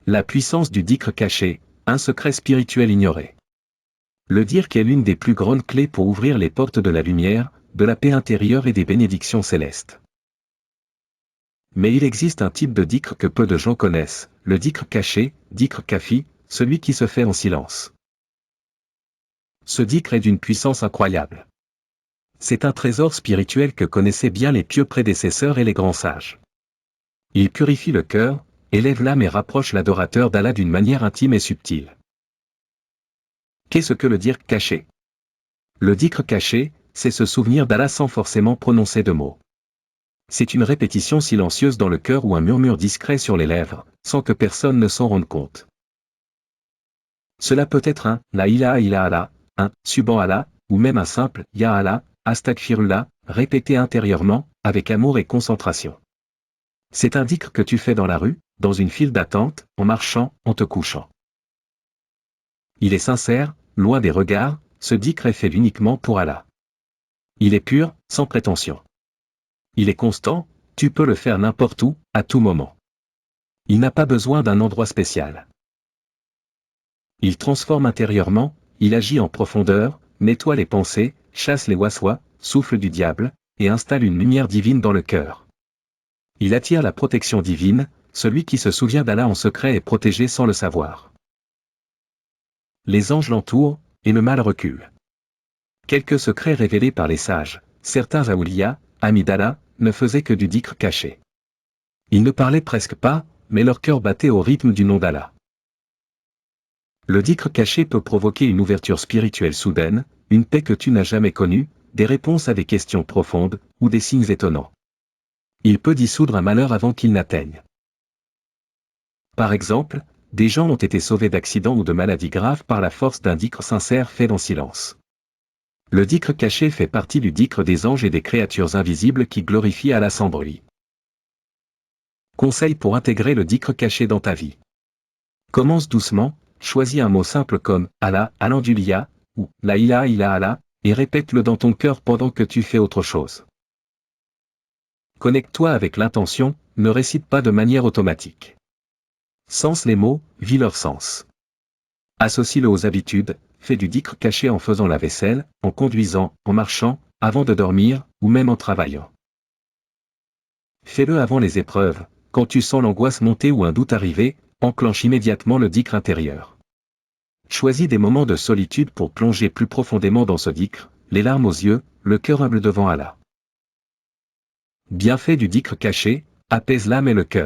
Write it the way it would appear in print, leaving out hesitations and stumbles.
La puissance du dhikr caché, un secret spirituel ignoré. Le dhikr est l'une des plus grandes clés pour ouvrir les portes de la lumière, de la paix intérieure et des bénédictions célestes. Mais il existe un type de dhikr que peu de gens connaissent, le dhikr caché, dhikr khafi, celui qui se fait en silence. Ce dhikr est d'une puissance incroyable. C'est un trésor spirituel que connaissaient bien les pieux prédécesseurs et les grands sages. Il purifie le cœur, élève l'âme et rapproche l'adorateur d'Allah d'une manière intime et subtile. Qu'est-ce que le dhikr caché? Le dhikr caché, c'est se souvenir d'Allah sans forcément prononcer de mots. C'est une répétition silencieuse dans le cœur ou un murmure discret sur les lèvres, sans que personne ne s'en rende compte. Cela peut être un « La ilaha illallah », un « Subhanallah » ou même un simple « Ya Allah », « Astaghfirullah », répété intérieurement, avec amour et concentration. C'est un dhikr que tu fais dans la rue, dans une file d'attente, en marchant, en te couchant. Il est sincère, loin des regards, ce dhikr est fait uniquement pour Allah. Il est pur, sans prétention. Il est constant, tu peux le faire n'importe où, à tout moment. Il n'a pas besoin d'un endroit spécial. Il transforme intérieurement, il agit en profondeur, nettoie les pensées, chasse les waswas, souffle du diable, et installe une lumière divine dans le cœur. Il attire la protection divine, celui qui se souvient d'Allah en secret est protégé sans le savoir. Les anges l'entourent, et le mal recule. Quelques secrets révélés par les sages, certains awliya, amis d'Allah, ne faisaient que du dhikr caché. Ils ne parlaient presque pas, mais leur cœur battait au rythme du nom d'Allah. Le dhikr caché peut provoquer une ouverture spirituelle soudaine, une paix que tu n'as jamais connue, des réponses à des questions profondes, ou des signes étonnants. Il peut dissoudre un malheur avant qu'il n'atteigne. Par exemple, des gens ont été sauvés d'accidents ou de maladies graves par la force d'un dhikr sincère fait dans silence. Le dhikr caché fait partie du dhikr des anges et des créatures invisibles qui glorifient Allah sans bruit. Conseil pour intégrer le dhikr caché dans ta vie. Commence doucement, choisis un mot simple comme « Allah », Alhamdulillah, ou « La ilaha illallah » et répète-le dans ton cœur pendant que tu fais autre chose. Connecte-toi avec l'intention, ne récite pas de manière automatique. Sens les mots, vis leur sens. Associe-le aux habitudes, fais du dhikr caché en faisant la vaisselle, en conduisant, en marchant, avant de dormir, ou même en travaillant. Fais-le avant les épreuves, quand tu sens l'angoisse monter ou un doute arriver, enclenche immédiatement le dhikr intérieur. Choisis des moments de solitude pour plonger plus profondément dans ce dhikr, les larmes aux yeux, le cœur humble devant Allah. Bienfait du dhikr caché, apaise l'âme et le cœur.